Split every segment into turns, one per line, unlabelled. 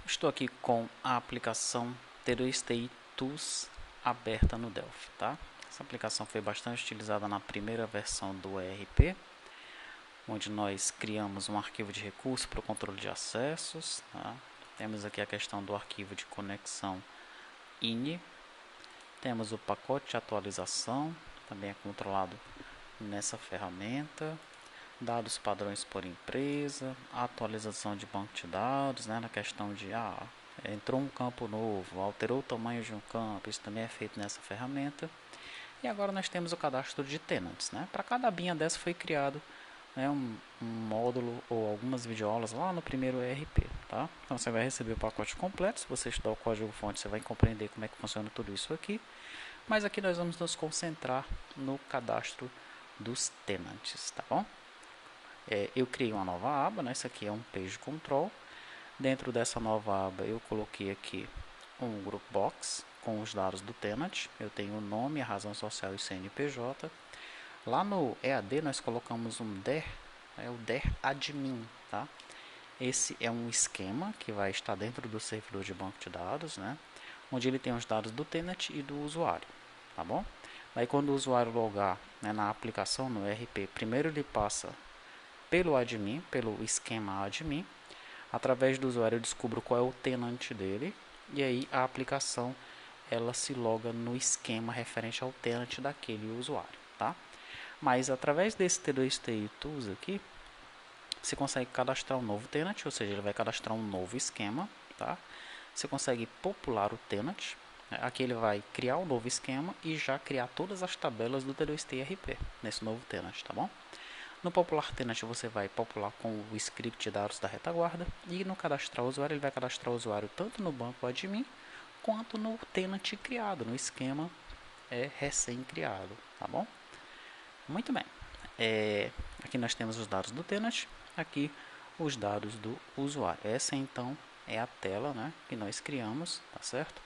Estou aqui com a aplicação TDST Tools aberta no Delphi, tá? Essa aplicação foi bastante utilizada na primeira versão do ERP, onde nós criamos um arquivo de recurso para o controle de acessos, tá? Temos aqui a questão do arquivo de conexão INI, temos o pacote de atualização, também é controlado nessa ferramenta, dados padrões por empresa, atualização de banco de dados, né, na questão de entrou um campo novo, alterou o tamanho de um campo, isso também é feito nessa ferramenta. E agora nós temos o cadastro de tenants, né? Para cada abinha dessa foi criado, né, um módulo ou algumas videoaulas lá no primeiro ERP, tá? Então você vai receber o pacote completo. Se você estudar o código-fonte, você vai compreender como é que funciona tudo isso aqui. Mas aqui nós vamos nos concentrar no cadastro dos tenants, tá bom? Eu criei uma nova aba, né? Isso aqui é um page control. Dentro dessa nova aba eu coloquei aqui um group box com os dados do tenant. Eu tenho o nome, a razão social e o CNPJ. Lá no EAD nós colocamos um DER, o DER admin, tá? Esse é um esquema que vai estar dentro do servidor de banco de dados, né? Onde ele tem os dados do tenant e do usuário, tá bom? Aí quando o usuário logar, né, na aplicação, no ERP, primeiro ele passa pelo admin, pelo esquema admin. Através do usuário eu descubro qual é o tenant dele e aí a aplicação ela se loga no esquema referente ao tenant daquele usuário, tá? Mas através desse TDST Tools aqui, você consegue cadastrar um novo tenant, ou seja, ele vai cadastrar um novo esquema, tá? Você consegue popular o tenant, né? Aqui ele vai criar um novo esquema e já criar todas as tabelas do TDST RP nesse novo tenant, tá bom? No popular tenant você vai popular com o script de dados da retaguarda e no cadastrar o usuário ele vai cadastrar o usuário tanto no banco admin quanto no tenant criado, no esquema recém-criado, tá bom? Muito bem. Aqui nós temos os dados do tenant, aqui os dados do usuário. Essa então é a tela, né, que nós criamos, tá certo?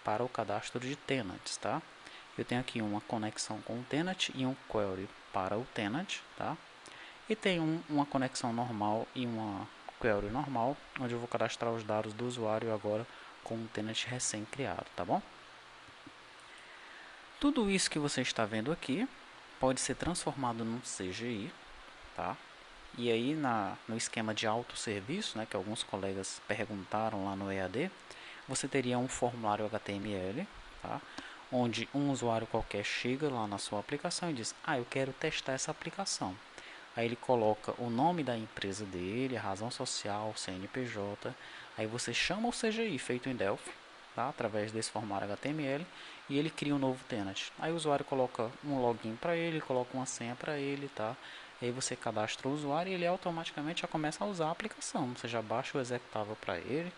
Para o cadastro de tenants, tá? Eu tenho aqui uma conexão com o tenant e um query para o tenant, tá? E tem uma conexão normal e uma query normal, onde eu vou cadastrar os dados do usuário agora com um tenant recém-criado, tá bom? Tudo isso que você está vendo aqui pode ser transformado num CGI, tá? E aí no esquema de autosserviço, né, que alguns colegas perguntaram lá no EAD, você teria um formulário HTML, tá? Onde um usuário qualquer chega lá na sua aplicação e diz: eu quero testar essa aplicação. Aí ele coloca o nome da empresa dele, a razão social, CNPJ. Aí você chama o CGI feito em Delphi, tá? Através desse formulário HTML, e ele cria um novo tenant. Aí o usuário coloca um login para ele, coloca uma senha para ele, tá? E aí você cadastra o usuário e ele automaticamente já começa a usar a aplicação. Você já baixa o executável para ele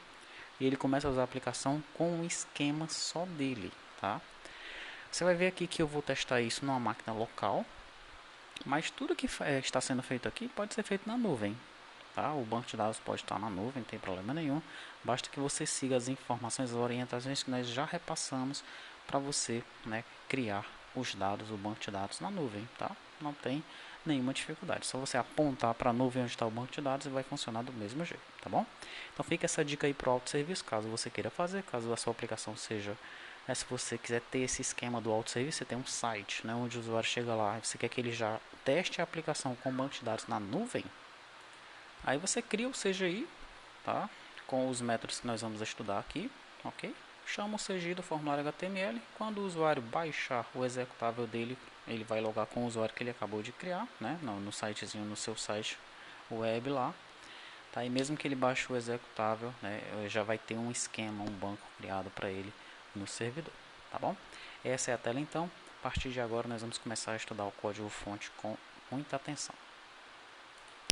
e ele começa a usar a aplicação com um esquema só dele, tá? Você vai ver aqui que eu vou testar isso numa máquina local, mas tudo que está sendo feito aqui pode ser feito na nuvem, tá? O banco de dados pode estar na nuvem, não tem problema nenhum. Basta que você siga as informações, as orientações que nós já repassamos para você, né, criar os dados, o banco de dados na nuvem, tá? Não tem nenhuma dificuldade. Só você apontar para a nuvem onde está o banco de dados e vai funcionar do mesmo jeito, tá bom? Então fica essa dica aí para o autosserviço, caso você queira fazer, caso a sua aplicação seja se você quiser ter esse esquema do autosserviço, você tem um site, né, onde o usuário chega lá e você quer que ele já teste a aplicação com banco de dados na nuvem. Aí você cria o CGI, tá? Com os métodos que nós vamos estudar aqui, ok? Chama o CGI do formulário HTML. Quando o usuário baixar o executável dele, ele vai logar com o usuário que ele acabou de criar, né? No sitezinho, no seu site web lá. Tá? E mesmo que ele baixe o executável, né, já vai ter um esquema, um banco criado para ele no servidor, tá bom? Essa é a tela então. A partir de agora nós vamos começar a estudar o código fonte com muita atenção.